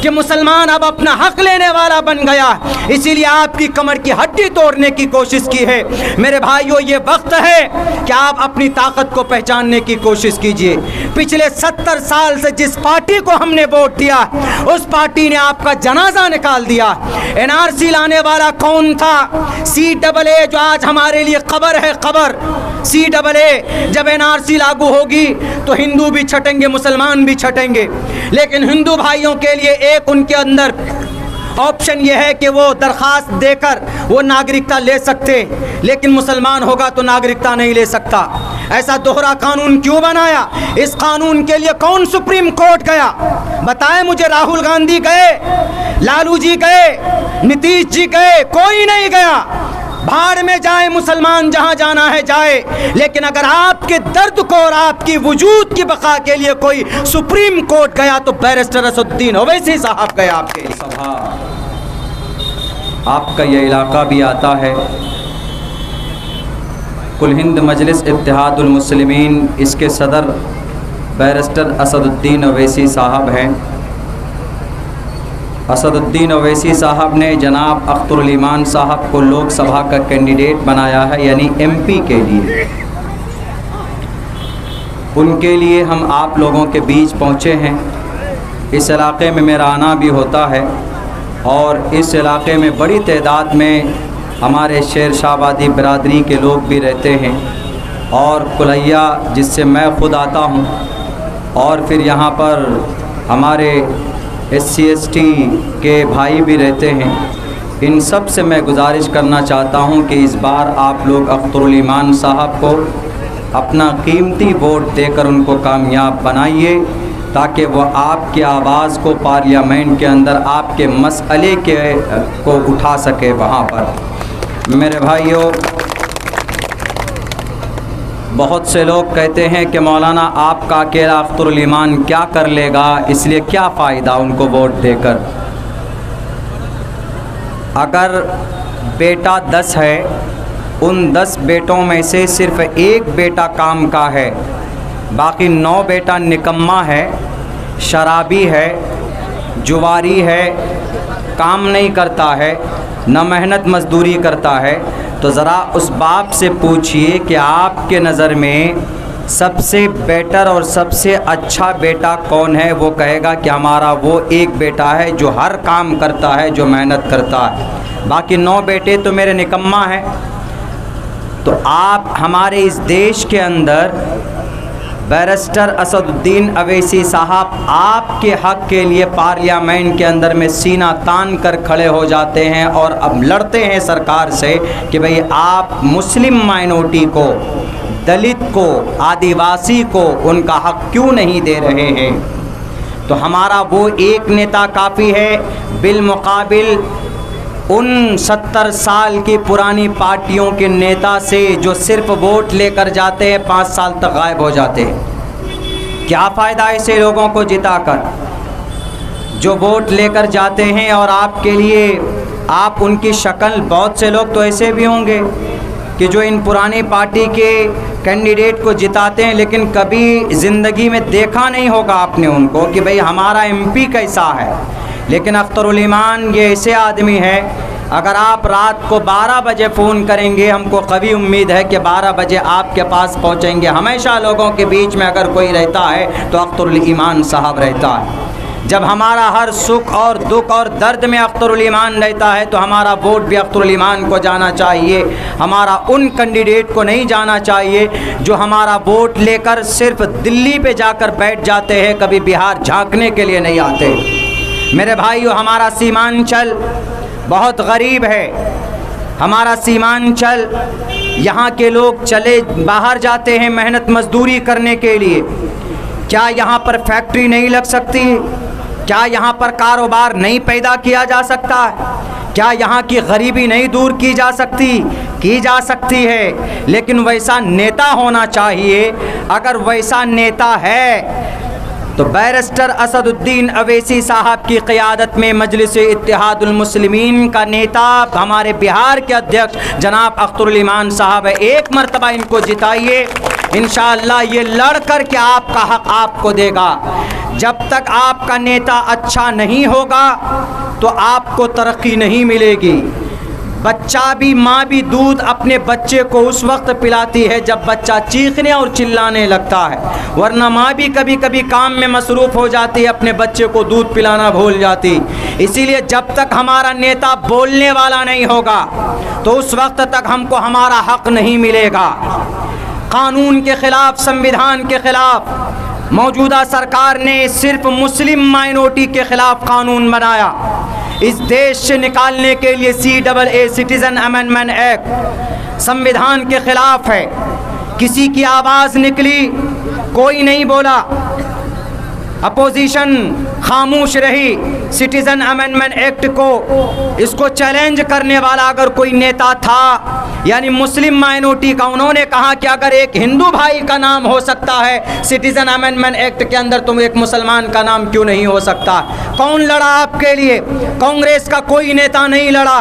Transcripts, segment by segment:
कि मुसलमान अब अपना हक लेने वाला बन गया, इसीलिए आपकी कमर की हड्डी तोड़ने की कोशिश की है। मेरे भाइयों, ये वक्त है कि आप अपनी ताकत को पहचानने की कोशिश कीजिए। पिछले 70 साल से जिस पार्टी को हमने वोट दिया, उस पार्टी ने आपका जनाजा निकाल दिया। एनआरसी लाने वाला कौन था? CAA, जो आज हमारे लिए खबर है, खबर। CAA जब एनआरसी लागू होगी तो हिंदू भी छटेंगे, मुसलमान भी छटेंगे, लेकिन हिंदू भाइयों के लिए एक उनके अंदर ऑप्शन यह है कि वो दरख्वास्त देकर वो नागरिकता ले सकते, लेकिन मुसलमान होगा तो नागरिकता नहीं ले सकता। ऐसा दोहरा कानून क्यों बनाया? इस कानून के लिए कौन सुप्रीम कोर्ट गया? बताएं मुझे। राहुल गांधी गए, लालू जी गए, नीतीश जी गए? कोई नहीं गया। भाड़ में जाए मुसलमान, जहां जाना है जाए, लेकिन अगर आपके दर्द को और आपकी वजूद की बका के लिए कोई सुप्रीम कोर्ट गया तो बैरिस्टर असदुद्दीन ओवैसी साहब गए आपके लिए। सभा आपका ये इलाका भी आता है। कुल हिंद मजलिस इत्तेहादुल मुस्लिमीन, इसके सदर बैरिस्टर असदुद्दीन ओवैसी साहब हैं। असदुद्दीन ओवैसी साहब ने जनाब अख्तरुल ईमान साहब को लोकसभा का कैंडिडेट बनाया है, यानी MP के लिए। उनके लिए हम आप लोगों के बीच पहुँचे हैं। इस इलाके में मेरा आना भी होता है और इस इलाके में बड़ी तादाद में हमारे शेर शाहबादी बिरादरी के लोग भी रहते हैं, और कुलैया जिससे मैं ख़ुद आता हूँ, और फिर यहाँ पर हमारे SC/ST के भाई भी रहते हैं। इन सब से मैं गुजारिश करना चाहता हूं कि इस बार आप लोग अख्तरुल ईमान साहब को अपना कीमती वोट देकर उनको कामयाब बनाइए, ताकि वह आपकी आवाज़ को पार्लियामेंट के अंदर आपके मसले को उठा सके वहाँ पर। मेरे भाइयों, बहुत से लोग कहते हैं कि मौलाना आपका अकेला अख्तरुल ईमान क्या कर लेगा, इसलिए क्या फ़ायदा उनको वोट देकर। अगर बेटा 10 है, उन 10 बेटों में से सिर्फ एक बेटा काम का है, बाकी 9 बेटा निकम्मा है, शराबी है, जुआरी है, काम नहीं करता है, न मेहनत मजदूरी करता है, तो ज़रा उस बाप से पूछिए कि आपके नज़र में सबसे बेटर और सबसे अच्छा बेटा कौन है। वो कहेगा कि हमारा वो एक बेटा है जो हर काम करता है, जो मेहनत करता है, बाकी 9 बेटे तो मेरे निकम्मा हैं। तो आप हमारे इस देश के अंदर बैरिस्टर असदुद्दीन ओवैसी साहब आपके हक़ के लिए पार्लियामेंट के अंदर में सीना तान कर खड़े हो जाते हैं और अब लड़ते हैं सरकार से कि भाई आप मुस्लिम माइनॉरिटी को, दलित को, आदिवासी को उनका हक़ क्यों नहीं दे रहे हैं। तो हमारा वो एक नेता काफ़ी है बिलमुकाबिल उन 70 साल की पुरानी पार्टियों के नेता से जो सिर्फ वोट लेकर जाते हैं, 5 साल तक गायब हो जाते हैं। क्या फ़ायदा ऐसे लोगों को जिताकर जो वोट लेकर जाते हैं और आपके लिए आप उनकी शक्ल, बहुत से लोग तो ऐसे भी होंगे कि जो इन पुरानी पार्टी के कैंडिडेट को जिताते हैं, लेकिन कभी ज़िंदगी में देखा नहीं होगा आपने उनको कि भाई हमारा MP कैसा है। लेकिन अख्तरुल ईमान ये ऐसे आदमी है, अगर आप रात को 12 बजे फ़ोन करेंगे, हमको कभी उम्मीद है कि 12 बजे आपके पास पहुंचेंगे। हमेशा लोगों के बीच में अगर कोई रहता है तो अख्तरुल ईमान साहब रहता है। जब हमारा हर सुख और दुख और दर्द में अख्तरुल ईमान रहता है तो हमारा वोट भी अख्तरुल ईमान को जाना चाहिए। हमारा उन कैंडिडेट को नहीं जाना चाहिए जो हमारा वोट लेकर सिर्फ दिल्ली पे जाकर बैठ जाते हैं, कभी बिहार झांकने के लिए नहीं आते। मेरे भाइयों, हमारा सीमांचल बहुत गरीब है। हमारा सीमांचल, यहाँ के लोग चले बाहर जाते हैं मेहनत मजदूरी करने के लिए। क्या यहाँ पर फैक्ट्री नहीं लग सकती? क्या यहाँ पर कारोबार नहीं पैदा किया जा सकता? क्या यहाँ की गरीबी नहीं दूर की जा सकती? की जा सकती है, लेकिन वैसा नेता होना चाहिए। अगर वैसा नेता है तो बैरिस्टर असदुद्दीन ओवैसी साहब की क़ियादत में मजलिस इत्तेहादुल मुस्लिमीन का नेता हमारे बिहार के अध्यक्ष जनाब अख्तरुल ईमान साहब है। एक मरतबा इनको जिताइए, इंशाअल्लाह ये लड़ कर के आपका हक़ आपको देगा। जब तक आपका नेता अच्छा नहीं होगा तो आपको तरक्की नहीं मिलेगी। बच्चा भी, माँ भी दूध अपने बच्चे को उस वक्त पिलाती है जब बच्चा चीखने और चिल्लाने लगता है, वरना माँ भी कभी कभी काम में मसरूफ़ हो जाती है, अपने बच्चे को दूध पिलाना भूल जाती। इसीलिए जब तक हमारा नेता बोलने वाला नहीं होगा तो उस वक्त तक हमको हमारा हक नहीं मिलेगा। कानून के ख़िलाफ़, संविधान के ख़िलाफ़ मौजूदा सरकार ने सिर्फ मुस्लिम माइनॉरिटी के ख़िलाफ़ कानून बनाया। इस देश से निकालने के लिए CAA सिटीज़न अमेंडमेंट एक्ट संविधान के ख़िलाफ़ है। किसी की आवाज़ निकली, कोई नहीं बोला, अपोजिशन खामोश रही। सिटीज़न अमेंडमेंट एक्ट को, इसको चैलेंज करने वाला अगर कोई नेता था, यानी मुस्लिम माइनॉरिटी का, उन्होंने कहा कि अगर एक हिंदू भाई का नाम हो सकता है सिटीज़न अमेंडमेंट एक्ट के अंदर, तो एक मुसलमान का नाम क्यों नहीं हो सकता? कौन लड़ा आपके लिए? कांग्रेस का कोई नेता नहीं लड़ा,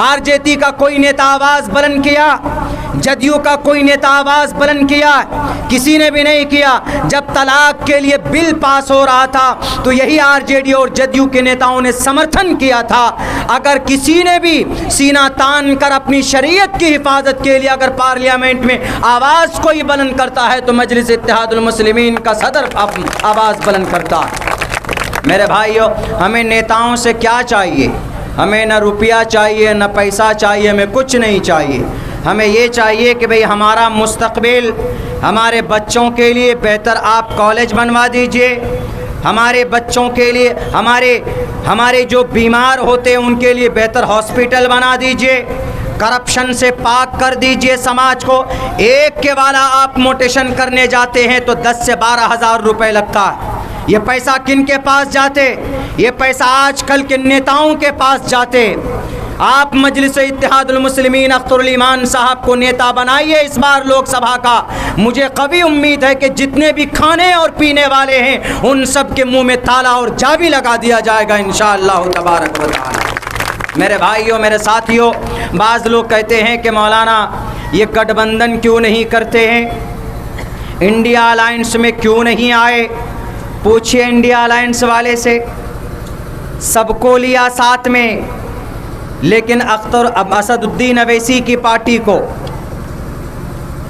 RJD का कोई नेता आवाज़ बुलंद किया, जदयू का कोई नेता आवाज़ बुलंद किया? किसी ने भी नहीं किया। जब तलाक के लिए बिल पास हो रहा था तो यही RJD और जदयू के नेताओं ने समर्थन किया था। अगर किसी ने भी सीना तान कर अपनी शरीयत की हिफाजत के लिए अगर पार्लियामेंट में आवाज़ कोई बुलंद करता है तो मजलिस इत्तेहादुल मुस्लिमीन का सदर आवाज़ बुलंद करता है। मेरे भाइयों, हमें नेताओं से क्या चाहिए? हमें न रुपया चाहिए, न पैसा चाहिए, हमें कुछ नहीं चाहिए। हमें ये चाहिए कि भाई हमारा मुस्तकबिल, हमारे बच्चों के लिए बेहतर आप कॉलेज बनवा दीजिए, हमारे बच्चों के लिए, हमारे जो बीमार होते हैं उनके लिए बेहतर हॉस्पिटल बना दीजिए, करप्शन से पाक कर दीजिए समाज को। एक के वाला आप मोटेशन करने जाते हैं तो 10 से 12 हज़ार रुपये लगता है। ये पैसा किन के पास जाते? ये पैसा आजकल के नेताओं के पास जाते। आप मजलिस इत्तेहादुल मुस्लिमीन अख्तरुल ईमान साहब को नेता बनाइए इस बार लोकसभा का। मुझे कभी उम्मीद है कि जितने भी खाने और पीने वाले हैं उन सब के मुंह में ताला और चाबी लगा दिया जाएगा इंशाअल्लाह तबारक व तआला। मेरे भाइयों, मेरे साथियों, बाज़ लोग कहते हैं कि मौलाना ये गठबंधन क्यों नहीं करते हैं, इंडिया अलायंस में क्यों नहीं आए? पूछिए इंडिया अलायंस वाले से, सबको लिया साथ में, लेकिन असदुद्दीन अवैसी की पार्टी को,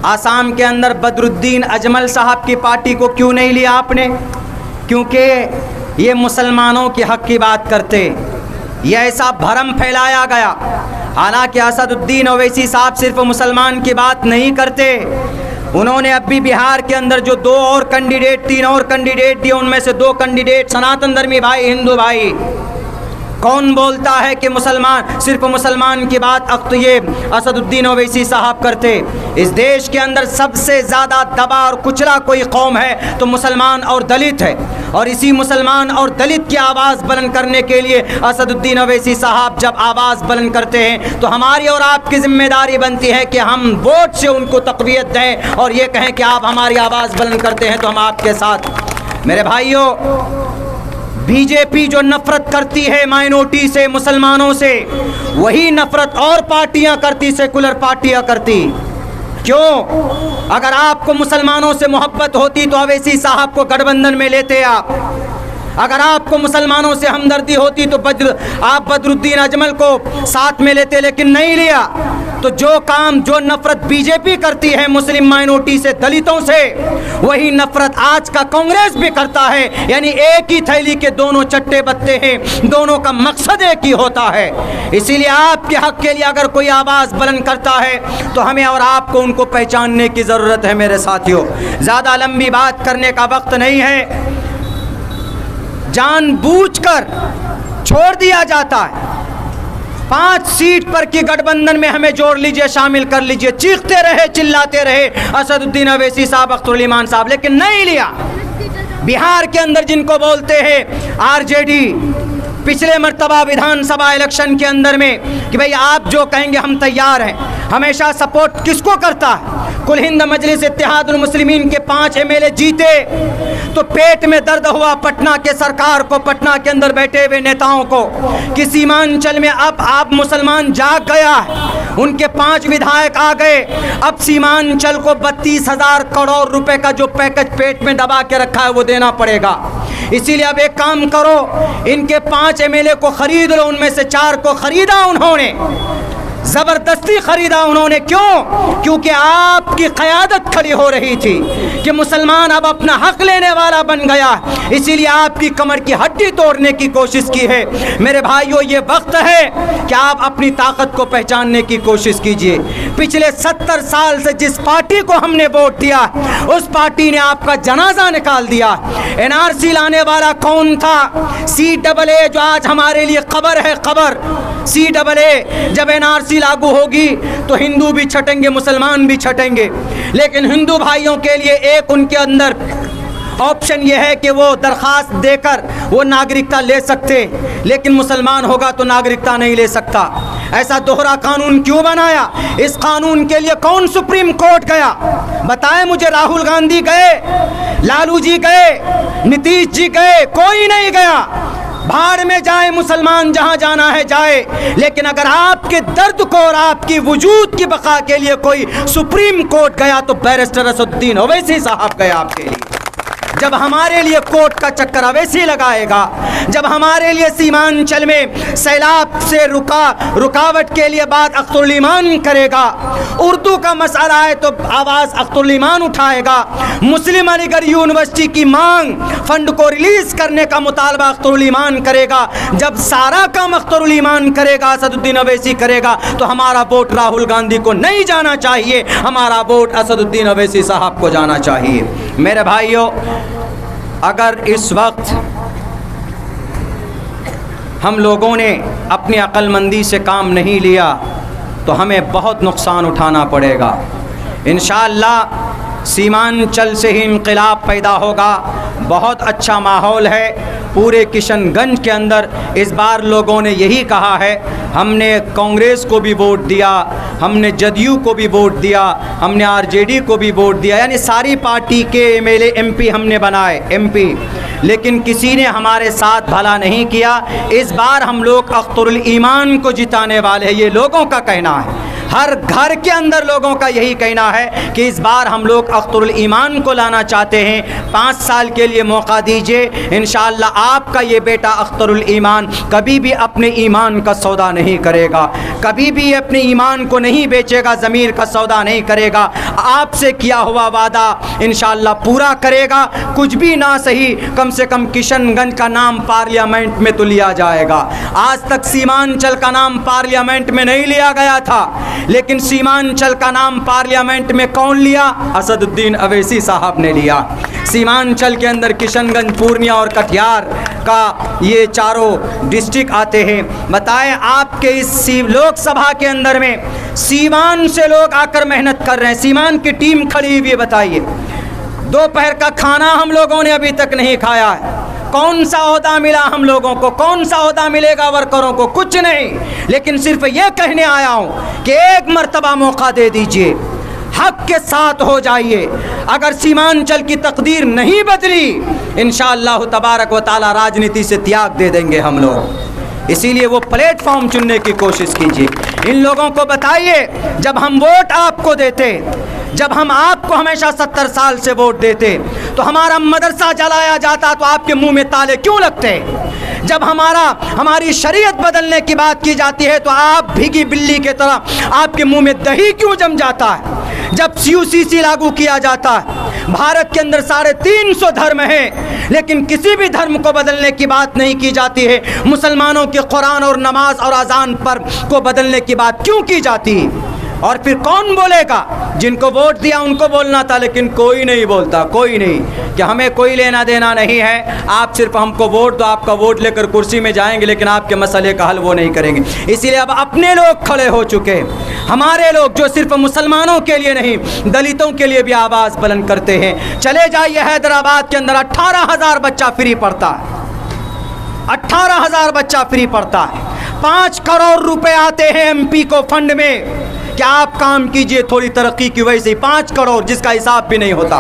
आसाम के अंदर बदरुद्दीन अजमल साहब की पार्टी को क्यों नहीं लिया आपने? क्योंकि ये मुसलमानों के हक़ की बात करते। ये ऐसा भरम फैलाया गया। हालांकि असदुद्दीन अवैसी साहब सिर्फ मुसलमान की बात नहीं करते, उन्होंने अभी बिहार के अंदर जो 2 और कैंडिडेट, 3 और कैंडिडेट दिए, उनमें से 2 कैंडिडेट सनातन धर्मी भाई, हिंदू भाई। कौन बोलता है कि मुसलमान, सिर्फ मुसलमान की बात अब तो ये असदुद्दीन ओवैसी साहब करते। इस देश के अंदर सबसे ज़्यादा दबा और कुचला कोई कौम है तो मुसलमान और दलित है, और इसी मुसलमान और दलित की आवाज़ बुलंद करने के लिए असदुद्दीन ओवैसी साहब जब आवाज़ बुलंद करते हैं तो हमारी और आपकी ज़िम्मेदारी बनती है कि हम वोट से उनको तक़वियत दें और ये कहें कि आप हमारी आवाज़ बुलंद करते हैं तो हम आपके साथ। मेरे भाइयों, बीजेपी जो नफरत करती है माइनॉरिटी से, मुसलमानों से, वही नफरत और पार्टियां करती, सेकुलर पार्टियां करती। क्यों? अगर आपको मुसलमानों से मोहब्बत होती तो अवैसी साहब को गठबंधन में लेते आप। अगर आपको मुसलमानों से हमदर्दी होती तो आप बदरुद्दीन अजमल को साथ में लेते, लेकिन नहीं लिया। तो जो काम, जो नफरत बीजेपी करती है मुस्लिम माइनॉरिटी से, दलितों से, वही नफरत आज का कांग्रेस भी करता है। यानी एक ही थैली के दोनों चट्टे बत्ते हैं, दोनों का मकसद एक ही होता है। इसीलिए आपके हक के लिए अगर कोई आवाज़ बुलंद करता है तो हमें और आपको उनको पहचानने की ज़रूरत है। मेरे साथियों, ज़्यादा लंबी बात करने का वक्त नहीं है। जानबूझकर छोड़ दिया जाता है। 5 सीट पर की गठबंधन में हमें जोड़ लीजिए, शामिल कर लीजिए, चीखते रहे, चिल्लाते रहे असदुद्दीन ओवैसी साहब, अख्तरुल ईमान साहब, लेकिन नहीं लिया। बिहार के अंदर जिनको बोलते हैं RJD, पिछले मर्तबा विधानसभा इलेक्शन के अंदर में कि भाई आप जो कहेंगे हम तैयार हैं, हमेशा सपोर्ट किसको करता है? कुल हिंद मजलिस इत्तेहादुल मुस्लिमीन के 5 MLA जीते तो पेट में दर्द हुआ पटना के सरकार को, पटना के अंदर बैठे हुए नेताओं को कि सीमांचल में अब आप मुसलमान जाग गया है। उनके 5 विधायक आ गए, अब सीमांचल को 32,000 करोड़ रुपए का जो पैकेज पेट में दबा के रखा है वो देना पड़ेगा। इसीलिए अब एक काम करो, इनके 5 MLA को खरीद लो, उनमें से 4 को खरीदा उन्होंने, ज़बरदस्ती ख़रीदा उन्होंने। क्यों? क्योंकि आपकी क़यादत खड़ी हो रही थी कि मुसलमान अब अपना हक़ लेने वाला बन गया, इसीलिए आपकी कमर की हड्डी तोड़ने की कोशिश की है। मेरे भाइयों, ये वक्त है कि आप अपनी ताकत को पहचानने की कोशिश कीजिए। पिछले 70 साल से जिस पार्टी को हमने वोट दिया, उस पार्टी ने आपका जनाजा निकाल दिया। NRC लाने वाला कौन था? CAA, जो आज हमारे लिए कब्र है, कब्र। CAA जब NRC लागू होगी तो हिंदू भी छटेंगे, मुसलमान भी छटेंगे, लेकिन हिंदू भाइयों के लिए एक उनके अंदर ऑप्शन यह है कि वो दरख्वास्त देकर वो नागरिकता ले सकते, लेकिन मुसलमान होगा तो नागरिकता नहीं ले सकता। ऐसा दोहरा कानून क्यों बनाया? इस कानून के लिए कौन सुप्रीम कोर्ट गया? बताएं मुझे। राहुल गांधी गए, लालू जी गए, नीतीश जी गए? कोई नहीं गया। भाड़ में जाए मुसलमान, जहां जाना है जाए, लेकिन अगर आपके दर्द को और आपकी वजूद की बका के लिए कोई सुप्रीम कोर्ट गया तो बैरिस्टर असदुद्दीन ओवैसी साहब गए आपके लिए। जब हमारे लिए कोर्ट का चक्कर अवैसी लगाएगा, जब हमारे लिए सीमांचल में सैलाब से रुकावट के लिए बात अख्तरुल ईमान करेगा, उर्दू का मसला है तो आवाज़ अख्तरुल ईमान उठाएगा, मुस्लिम अलीगढ़ यूनिवर्सिटी की मांग फंड को रिलीज़ करने का मुतालबा अख्तरुल ईमान करेगा, जब सारा काम अख्तरुल ईमान करेगा, असदुद्दीन ओवैसी करेगा, तो हमारा वोट राहुल गांधी को नहीं जाना चाहिए, हमारा वोट असदुद्दीन ओवैसी साहब को जाना चाहिए। मेरे भाइयों, अगर इस वक्त हम लोगों ने अपनी अक्लमंदी से काम नहीं लिया तो हमें बहुत नुकसान उठाना पड़ेगा। इंशाअल्लाह सीमांचल से ही इंक़िलाब पैदा होगा। बहुत अच्छा माहौल है पूरे किशनगंज के अंदर। इस बार लोगों ने यही कहा है, हमने कांग्रेस को भी वोट दिया, हमने जदयू को भी वोट दिया, हमने RJD को भी वोट दिया, यानी सारी पार्टी के MLA MP हमने बनाए MP, लेकिन किसी ने हमारे साथ भला नहीं किया। इस बार हम लोग अख्तरुल ईमान को जिताने वाले हैं, ये लोगों का कहना है। हर घर के अंदर लोगों का यही कहना है कि इस बार हम लोग अख्तरुल ईमान को लाना चाहते हैं। 5 साल के लिए मौका दीजिए, इंशाअल्लाह आपका ये बेटा अख्तरुल ईमान कभी भी अपने ईमान का सौदा नहीं करेगा, कभी भी अपने ईमान को नहीं बेचेगा, ज़मीर का सौदा नहीं करेगा। आपसे किया हुआ वादा इंशाअल्लाह पूरा करेगा। कुछ भी ना सही, कम से कम किशनगंज का नाम पार्लियामेंट में तो लिया जाएगा। आज तक सीमांचल का नाम पार्लियामेंट में नहीं लिया गया था, लेकिन सीमांचल का नाम पार्लियामेंट में कौन लिया? असदुद्दीन ओवैसी साहब ने लिया। सीमांचल के अंदर किशनगंज, पूर्णिया और कटिहार का ये चारों डिस्ट्रिक्ट आते हैं। बताएं, आपके इस लोकसभा के अंदर में सीवान से लोग आकर मेहनत कर रहे हैं, सीवान की टीम खड़ी हुई है। बताइए, दोपहर का खाना हम लोगों ने अभी तक नहीं खाया है। कौन सा ओहदा मिला हम लोगों को? कौन सा ओहदा मिलेगा वर्करों को? कुछ नहीं। लेकिन सिर्फ ये कहने आया हूँ कि एक मर्तबा मौका दे दीजिए, हक के साथ हो जाइए। अगर सीमांचल की तकदीर नहीं बदली, इंशाअल्लाह तबारक व तआला राजनीति से त्याग दे देंगे हम लोग। इसीलिए वो प्लेटफॉर्म चुनने की कोशिश कीजिए। इन लोगों को बताइए, जब हम वोट आपको देते, जब हम आपको हमेशा 70 साल से वोट देते, तो हमारा मदरसा जलाया जाता तो आपके मुंह में ताले क्यों लगते? जब हमारी शरीयत बदलने की बात की जाती है तो आप भीगी बिल्ली के तरह आपके मुंह में दही क्यों जम जाता है? जब CUCC लागू किया जाता है, भारत के अंदर 350 धर्म हैं, लेकिन किसी भी धर्म को बदलने की बात नहीं की जाती है। मुसलमानों के कुरान और नमाज और अजान पर को बदलने की बात क्यों की जाती है? और फिर कौन बोलेगा? जिनको वोट दिया उनको बोलना था, लेकिन कोई नहीं बोलता, कोई नहीं, कि हमें कोई लेना देना नहीं है, आप सिर्फ हमको वोट दो, आपका वोट लेकर कुर्सी में जाएंगे, लेकिन आपके मसले का हल वो नहीं करेंगे। इसीलिए अब अपने लोग खड़े हो चुके हैं, हमारे लोग, जो सिर्फ मुसलमानों के लिए नहीं, दलितों के लिए भी आवाज़ बुलंद करते हैं। चले जाइए हैदराबाद के अंदर 18,000 बच्चा फ्री पढ़ता है, 18,000 बच्चा फ्री पढ़ता है। 5 करोड़ रुपए आते हैं MP को फंड में। क्या आप काम कीजिए थोड़ी तरक्की की वजह से 5 करोड़, जिसका हिसाब भी नहीं होता।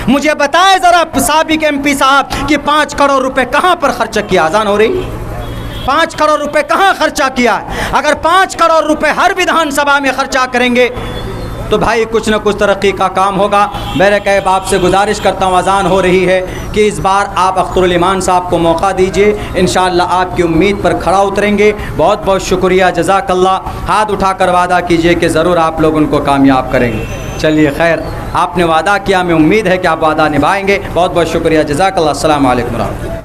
मुझे बताएं ज़रा साबिक MP साहब कि 5 करोड़ रुपए कहाँ पर खर्च किया? अजान हो रही, 5 करोड़ रुपए कहाँ खर्चा किया? अगर 5 करोड़ रुपए हर विधानसभा में खर्चा करेंगे तो भाई कुछ न कुछ तरक्की का काम होगा। मेरे कहब आपसे गुजारिश करता हूँ, अज़ान हो रही है कि इस बार आप अख्तरुल ईमान साहब को मौका दीजिए, इंशाअल्लाह आपकी उम्मीद पर खड़ा उतरेंगे। बहुत बहुत शुक्रिया, जज़ाकल्लाह। हाथ उठाकर वादा कीजिए कि ज़रूर आप लोग उनको कामयाब करेंगे। चलिए खैर, आपने वादा किया, हमें उम्मीद है कि आप वादा निभाएंगे। बहुत बहुत शुक्रिया, जज़ाकल्लाह। अस्सलामु अलैकुम।